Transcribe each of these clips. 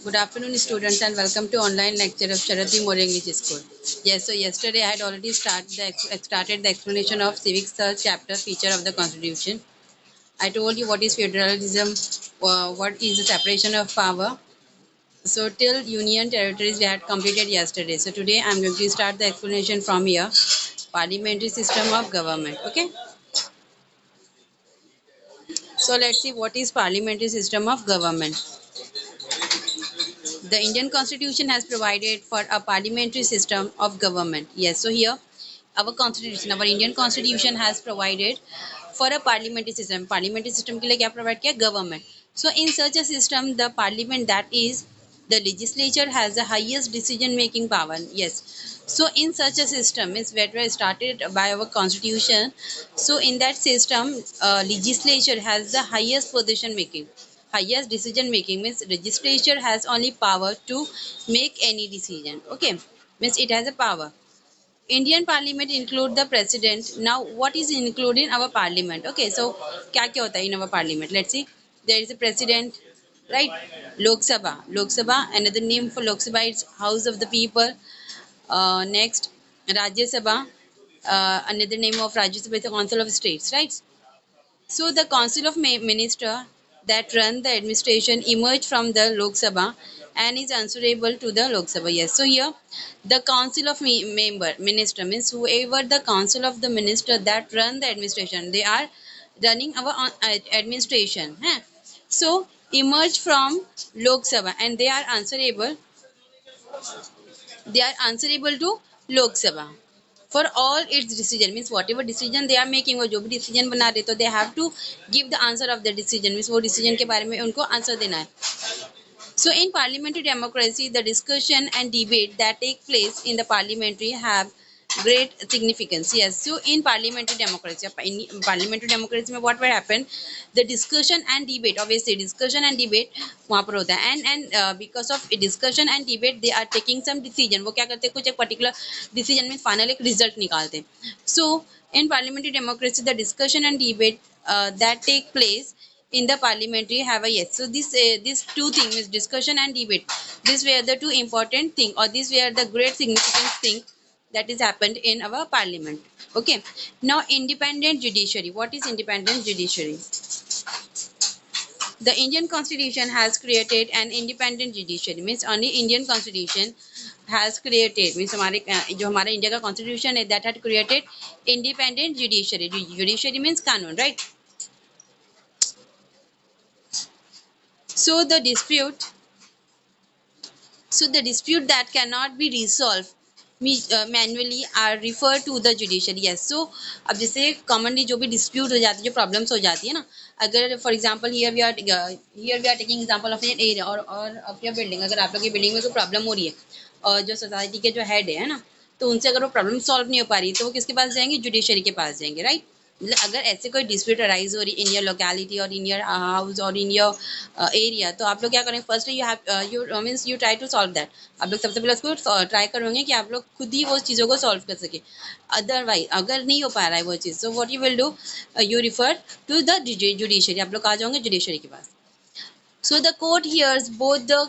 Good afternoon, students, and welcome to online lecture of Sharathi More English School. Yes, so yesterday I had already started the explanation of civic search chapter feature of the Constitution. I told you what is federalism, what is the separation of power. So till union territories we had completed yesterday. So today I am going to start the explanation from here. Parliamentary system of government. Okay. So let's see what is parliamentary system of government. The Indian Constitution has provided for a parliamentary system of government. Yes, so here our Indian Constitution has provided for a parliamentary system. Parliamentary system के लिए क्या provide किया? Government. So in such a system, the parliament, that is the legislature, has the highest decision making power. Yes. So in such a system is where started by our constitution. So in that system, legislature has the highest position making. Highest decision making means legislature has only power to make any decision. Okay, means it has a power. Indian Parliament include the president. Now, what is included in our parliament? Okay, so क्या क्या होता है in our parliament? Let's see. There is a president, right? Lok Sabha. Lok Sabha. Another name for Lok Sabha is House of the People. Next, Rajya Sabha. Another name of Rajya Sabha is the Council of States, right? So the Council of Minister that run the administration emerged from the Lok Sabha and is answerable to the Lok Sabha. Yes. So here the Council of Minister means whoever the Council of the Minister that run the administration, they are running our administration. Huh? So emerge from Lok Sabha and they are answerable to Lok Sabha for all its decision. Means whatever decision they are making, वो जो भी decision बना रहे, तो they have to give the answer of the decision. Means वो decision के बारे में उनको answer देना है. So in parliamentary democracy, the discussion and debate that take place in the parliamentary have great significance. Yes. So in parliamentary democracy में what will happen? The discussion and debate, obviously discussion and debate वहाँ पर होता है. And because of discussion and debate, they are taking some decision. वो क्या करते हैं? कुछ एक particular decision में final एक result निकालते हैं. So in parliamentary democracy, the discussion and debate that take place in the parliamentary have a yes. So these two things is discussion and debate. These were the two important thing, or these were the great significant thing that is happened in our parliament. Okay. Now independent judiciary. What is independent judiciary? The Indian Constitution has created an independent judiciary. Means only Indian Constitution has created, means हमारे जो हमारा India का constitution है, that had created independent judiciary. Judiciary means कानून, right? So the dispute so the dispute that cannot be resolved manually are referred to the judiciary. Yes. So अब जैसे commonly जो भी dispute हो जाती है, जो problems हो जाती है ना, अगर for example here we are taking example of an area or of your building. अगर आप लोग की building में कोई problem हो रही है और जो society के जो head है ना, तो उनसे अगर वो problem solve नहीं हो पा रही, तो वो किसके पास जाएंगे? जुडिशरी के पास जाएंगे, राइट? अगर ऐसे कोई डिस्प्यूट अराइज हो रही इन योर लोकेलिटी और इन योर हाउस और इन योर एरिया, तो आप लोग क्या करेंगे? First you means you try to solve that. आप लोग सबसे पहले उसको ट्राई करोगे कि आप लोग खुद ही वो चीज़ों को सॉल्व कर सके. अदरवाइज अगर नहीं हो पा रहा है वो चीज़, so what you will do, you refer to the judiciary. आप लोग आ जाओगे जुडिशरी के पास. So the court hears both the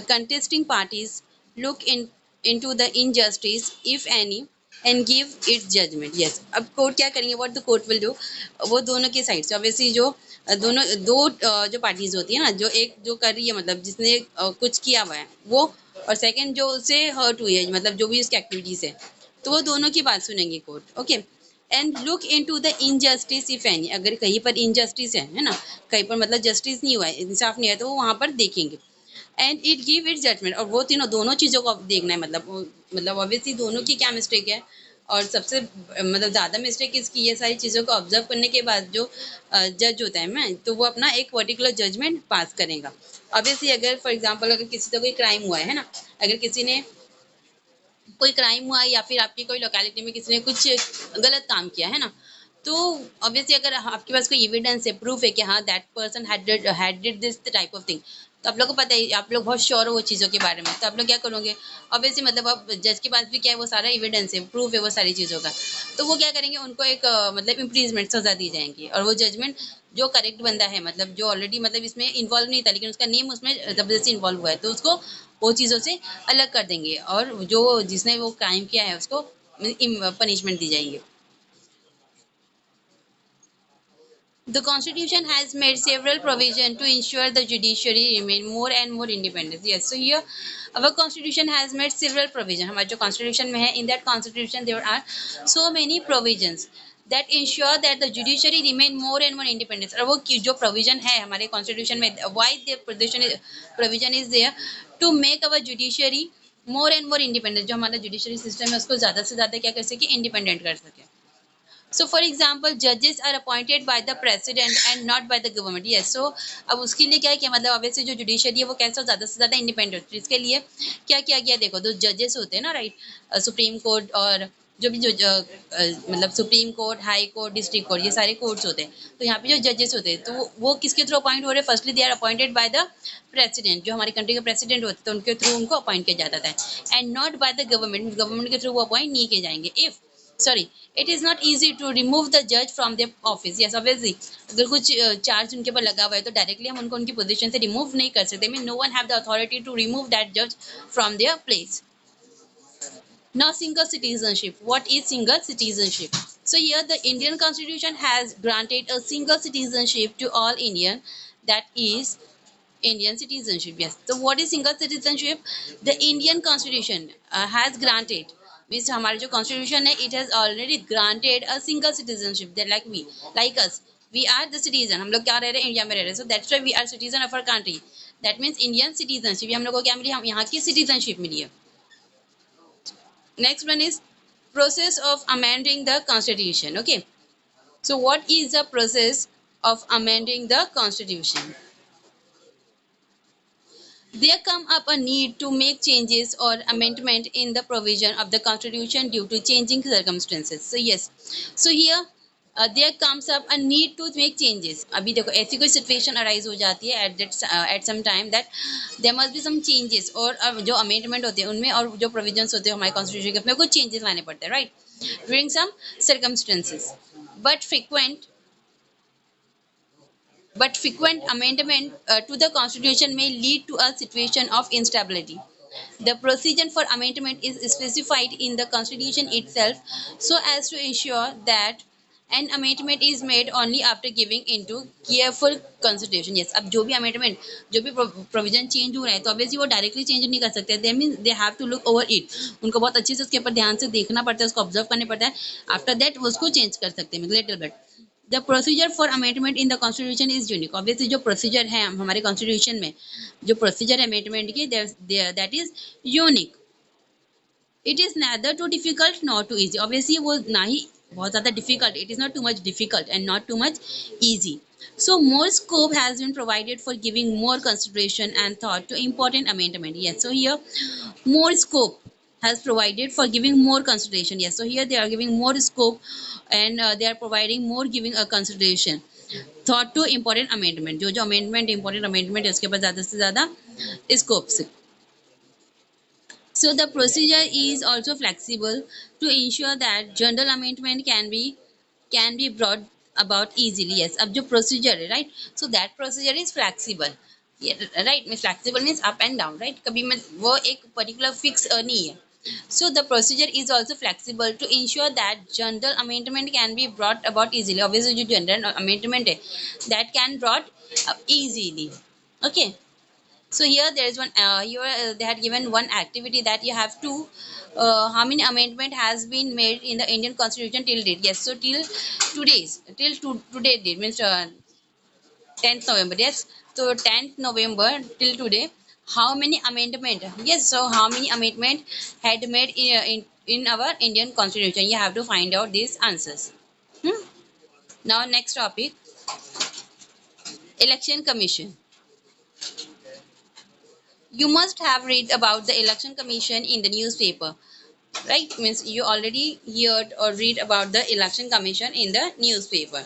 contesting parties, look into the injustice, if any, and give its judgment. Yes. अब कोर्ट क्या करेंगे? What the court will do? वो दोनों के साइड से ऑब्वियसली जो दोनों दो जो पार्टीज होती है ना, जो एक जो कर रही है, मतलब जिसने कुछ किया हुआ है वो, और सेकंड जो उसे हर्ट हुई है, मतलब जो भी उसकी एक्टिविटीज है, तो वो दोनों की बात सुनेंगे court. Okay. And look into the injustice if any. अगर कहीं पर इनजस्टिस है ना, कहीं पर मतलब जस्टिस नहीं हुआ है, इंसाफ नहीं है, तो वो वहाँ पर देखेंगे. And it give it judgement. और वो तीनों दोनों चीज़ों को देखना है, मतलब ऑब्वियसली दोनों की क्या मिस्टेक है, और सबसे मतलब ज़्यादा मिस्टेक इसकी, ये सारी चीज़ों को ऑब्जर्व करने के बाद जो जज होता है मैं, तो वो अपना एक पर्टिकुलर जजमेंट पास करेगा. ऑब्वियसली अगर फॉर एग्जाम्पल अगर किसी से कोई क्राइम हुआ है ना, अगर किसी ने कोई क्राइम हुआ है या फिर आपकी कोई लोकेलिटी में किसी ने कुछ गलत काम किया है ना, तो ऑब्वियसली अगर आपके पास कोई एविडेंस है, प्रूफ है कि हाँ that person had did this type of thing, तो आप लोग को पता है, आप लोग बहुत श्योर हो वो चीज़ों के बारे में, तो आप लोग क्या करोगे, ऑब्वियसली मतलब अब जज के पास भी क्या है, वो सारा एविडेंस है, प्रूफ है वो सारी चीज़ों का, तो वो क्या करेंगे, उनको एक मतलब इम्प्रीजमेंट सजा दी जाएंगी, और वो जजमेंट जो करेक्ट बंदा है, मतलब जो ऑलरेडी मतलब इसमें इन्वॉल्व नहीं था लेकिन उसका नेम उसमें जबरदस्ती इन्वॉल्व हुआ है, तो उसको वो चीज़ों से अलग कर देंगे, और जो जिसने वो क्राइम किया है उसको पनिशमेंट दी जाएंगे. The Constitution has made several provisions to ensure the judiciary remain more and more independent. Yes, so here our Constitution has made several provisions. हमारे जो Constitution में है, in that Constitution there are so many provisions that ensure that the judiciary remain more and more independent. और वो जो provision है हमारे Constitution में, why the provision is there to make our judiciary more and more independent. जो हमारा judiciary system है उसको ज़्यादा से ज़्यादा क्या कर सके, independent कर सके. So for example, judges are appointed by the president and not by the government. Yes, so अब उसके लिए क्या है कि मतलब obviously जो जुडिशरी है वो कैसा ज़्यादा से ज़्यादा इंडिपेंडेंट है. इसके लिए क्या किया गया, देखो जो जजेस होते हैं ना, राइट, सुप्रीम कोर्ट और जो भी जो मतलब supreme court, high court, district court, ये सारे कोर्ट्स होते हैं. तो यहाँ पे जो जजेस होते हैं तो वो किसके थ्रू अपॉइंट हो रहे हैं, firstly they are appointed by the president, जो हमारी कंट्री के प्रेसिडेंट होते हैं, तो उनके थ्रू उनको अपॉइंट किया जाता है, and not by the government, government के थ्रू वो अपॉइंट नहीं किए जाएंगे. If sorry, it is not easy to remove the judge from their office. Yes, obviously अगर कुछ चार्ज उनके ऊपर लगा हुआ है तो डायरेक्टली हम उनको उनकी पोजीशन से रिमूव नहीं कर सकते. Mean no one have the authority to remove that जज from their place. Now single citizenship, what is single citizenship? So here the Indian constitution has granted a single citizenship to all Indian, that is Indian citizenship. Yes. So what is single citizenship? The Indian constitution has granted, means हमारे जो constitution है, it has already granted a single citizenship. That like us, we are the citizen. हम लोग क्या रह रहे हैं, India में रह रहे हैं. So that's why we are citizen of our country. That means Indian citizenship. ये हम लोग को क्या मिली, हम यहाँ की citizenship मिली है. Next one is process of amending the constitution. Okay. So what is the process of amending the constitution? There come up a need to make changes or amendment in the provision of the constitution due to changing circumstances. So yes, so here there comes up a need to make changes. अभी देखो ऐसी कोई situation arise हो जाती है at some time that there must be some changes, और जो amendment होते हैं उनमें और जो provisions होते हैं हमारे constitution के उसमें कुछ changes लाने पड़ते हैं, right, during some circumstances. but frequent but frequent amendment to the constitution may lead to a situation of instability. The procedure for amendment is specified in the constitution itself so as to ensure that an amendment is made only after giving into careful consideration. Yes, अब जो भी amendment, जो भी provision change हो रहा है तो obviously वो directly change नहीं कर सकते. They mean they have to look over it. उनको बहुत अच्छे से उसके ऊपर ध्यान से देखना पड़ता है, उसको observe करने पड़ता है. After that वो उसको change कर सकते हैं little bit. The procedure for amendment in the constitution is unique. Obviously जो procedure है हमारे constitution में, जो procedure है amendment की, that is unique. It is neither too difficult nor too easy. Obviously वो ना ही बहुत ज़्यादा difficult, it is not too much difficult and not too much easy. So more scope has been provided for giving more consideration and thought to important amendment. Yes, so here more scope has provided for giving more consideration. Yes, so here they are giving more scope and they are providing more giving a consideration thought to important amendment. जो amendment important amendment है उसके पास ज़्यादा से ज़्यादा scope से. So the procedure is also flexible to ensure that general amendment can be brought about easily. Yes, अब जो procedure है, right, so that procedure is flexible. Yeah, right, means flexible means up and down, right, कभी मैं वो एक particular fix नहीं है. So the procedure is also flexible to ensure that general amendment can be brought about easily. Obviously जो general amendment है that can brought easily. Okay. So here there is one here they had given one activity that you have to how many amendment has been made in the Indian Constitution till date. Yes, so today date means 10th November. Yes, so 10th November till today, how many amendment? Yes, so how many amendment had made in our Indian Constitution? You have to find out these answers. Now next topic, Election Commission. You must have read about the Election Commission in the newspaper, right? Means you already heard or read about the Election Commission in the newspaper.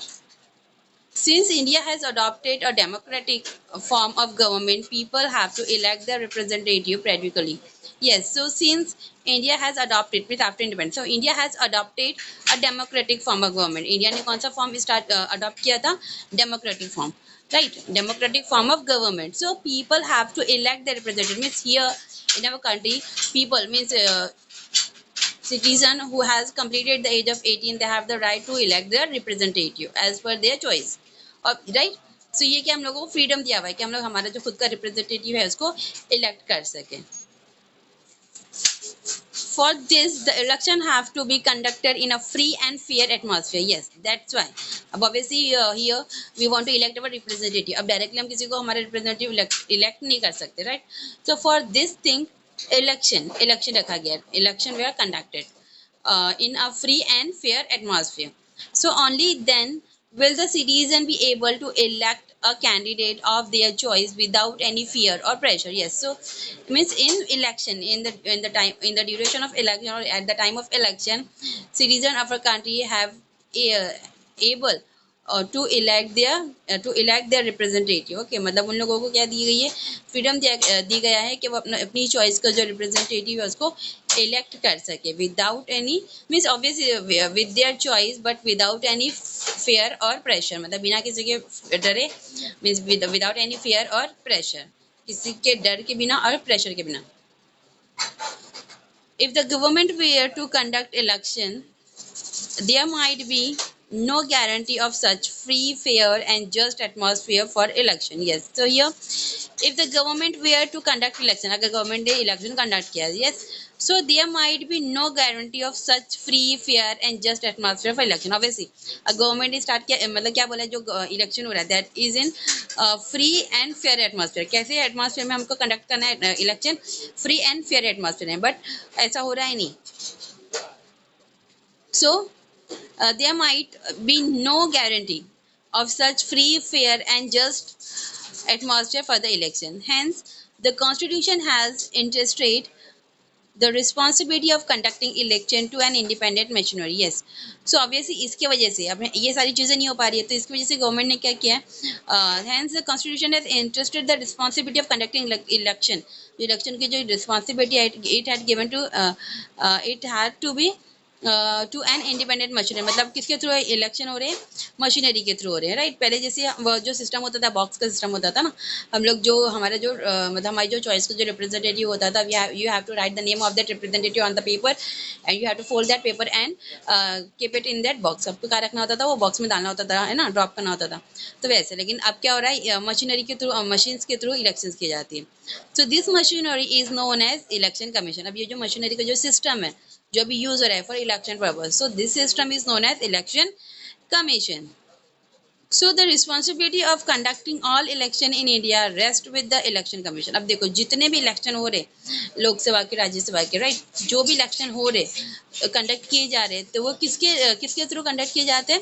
Since India has adopted a democratic form of government, people have to elect their representative periodically. Yes, so since India has adopted with after independence, so India has adopted a democratic form of government. India ने कौन सा form start adopt किया था? Democratic form, right? Democratic form of government. So people have to elect their representative. Means here in our country, people means citizen who has completed the age of 18, they have the right to elect their representative as per their choice, और right. सो ये कि हम लोगों को freedom दिया हुआ है कि हम लोग हमारा जो खुद का रिप्रेजेंटेटिव है उसको इलेक्ट कर सकें. For this, the election have to be conducted in a free and fair atmosphere. Yes, that's why. अब obviously here we want to elect our representative. अब directly हम किसी को हमारा representative elect नहीं कर सकते, right? So for this thing, election रखा गया. Election were conducted in a free and fair atmosphere. So only then will the citizen be able to elect a candidate of their choice without any fear or pressure. Yes, so means in election, in the duration of election or at the time of election, citizen of a country have uh, able to elect their representative. Okay, मतलब उन लोगों को क्या दी गई है, freedom दी गया है कि वो अपनी चॉइस का जो रिप्रेजेंटेटिव है उसको इलेक्ट कर सके without any means obviously with their choice but without any fair और प्रेशर, मतलब बिना किसी के डरे, मीन्स विदाउट एनी फेयर और प्रेशर, किसी के डर के बिना और प्रेशर के बिना. If the government were to conduct election, there might be no guarantee of such free, fair, and just atmosphere for election. Yes, so here, if the government were to conduct election, अगर government ने election conduct किया, yes, so there might be no guarantee of such free, fair, and just atmosphere for election. Obviously, a government ने start किया, मतलब क्या बोला, जो election हो रहा है, that is in free and fair atmosphere. कैसे atmosphere में हमको conduct करना है election? Free and fair atmosphere है, but ऐसा हो रहा है नहीं. So there might be no guarantee of such free, fair, and just atmosphere for the election. Hence, the Constitution has entrusted the responsibility of conducting election to an independent machinery. Yes, so obviously इसके वजह से अब ये सारी चीज़ें नहीं हो पा रही है, तो इसकी वजह से गवर्नमेंट ने क्या किया है, hence the constitution has entrusted the responsibility of conducting election. Election की जो responsibility it had given to it had to be to an independent machinery, मतलब किसके थ्रू इलेक्शन हो रहे हैं, मशीनरी के थ्रू हो रहे हैं, राइट. पहले जैसे वो जो सिस्टम होता था, बॉक्स का सिस्टम होता था ना, हम लोग जो हमारा जो मतलब हमारी जो चॉइस का जो रिप्रेजेंटेटिव होता था, you have to write the name of that representative on the paper and you have to fold that paper and keep it in that box. आपको क्या रखना होता था, वो बॉक्स में डालना होता था, है ना, ड्रॉप करना होता था. तो वैसे, लेकिन अब क्या हो रहा है, मशीनरी के थ्रू, मशीन्स के थ्रू इलेक्शन की जाती है. So this machinery is known as election commission. अब ये जो मशीनरी का जो सिस्टम है जो भी यूज हो रहा है for election purpose, so this system is known as election commission. So the responsibility of conducting all election in India rest with the election commission. अब देखो जितने भी इलेक्शन हो रहे लोकसभा के, राज्यसभा के, राइट, जो भी इलेक्शन हो रहे कंडक्ट किए जा रहे, तो वो किसके थ्रू कंडक्ट किए जाते हैं,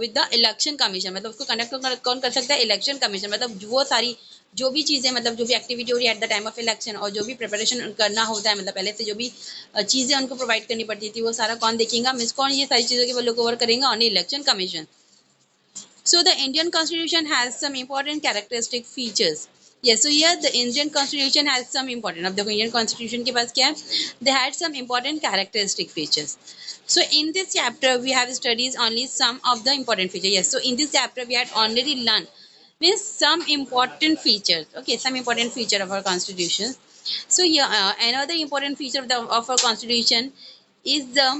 विद द इलेक्शन कमीशन. मतलब उसको कंडक्ट कौन कर सकता है, इलेक्शन कमीशन. मतलब वो सारी जो भी चीज़ें, मतलब जो भी एक्टिविटी हो रही है at the time of election, और जो भी प्रिपरेशन करना होता है, मतलब पहले से जो भी चीज़ें उनको प्रोवाइड करनी पड़ती थी, वो सारा कौन देखेगा, मीन्स कौन ये सारी चीज़ों के वो लोग ओवर करेंगे, on election commission. So the Indian Constitution has some important characteristic features. Yes, so here the Indian Constitution has some important. अब देखो Indian Constitution के पास क्या है? They had some important characteristic features. So in this chapter we have studied only some of the important features. Yes, so in this chapter we had already learned means some important features. Okay, some important feature of our Constitution. So here another important feature of our Constitution is the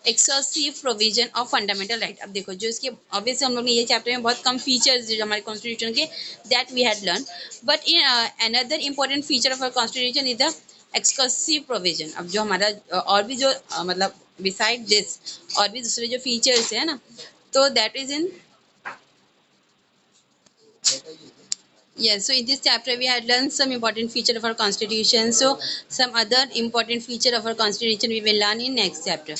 excessive provision of fundamental right. अब देखो जो इसके obviously हम लोग ने ये chapter में बहुत कम फीचर्स जो हमारे कॉन्स्टिट्यूशन के that we had learn, but in another important feature of our constitution is the excessive provision. अब जो हमारा और भी जो मतलब बिसाइड दिस और भी दूसरे जो फीचर्स है ना, तो that is in yes. So in this chapter we had learned some important feature of our constitution. So some other important feature of our constitution we will learn in next chapter.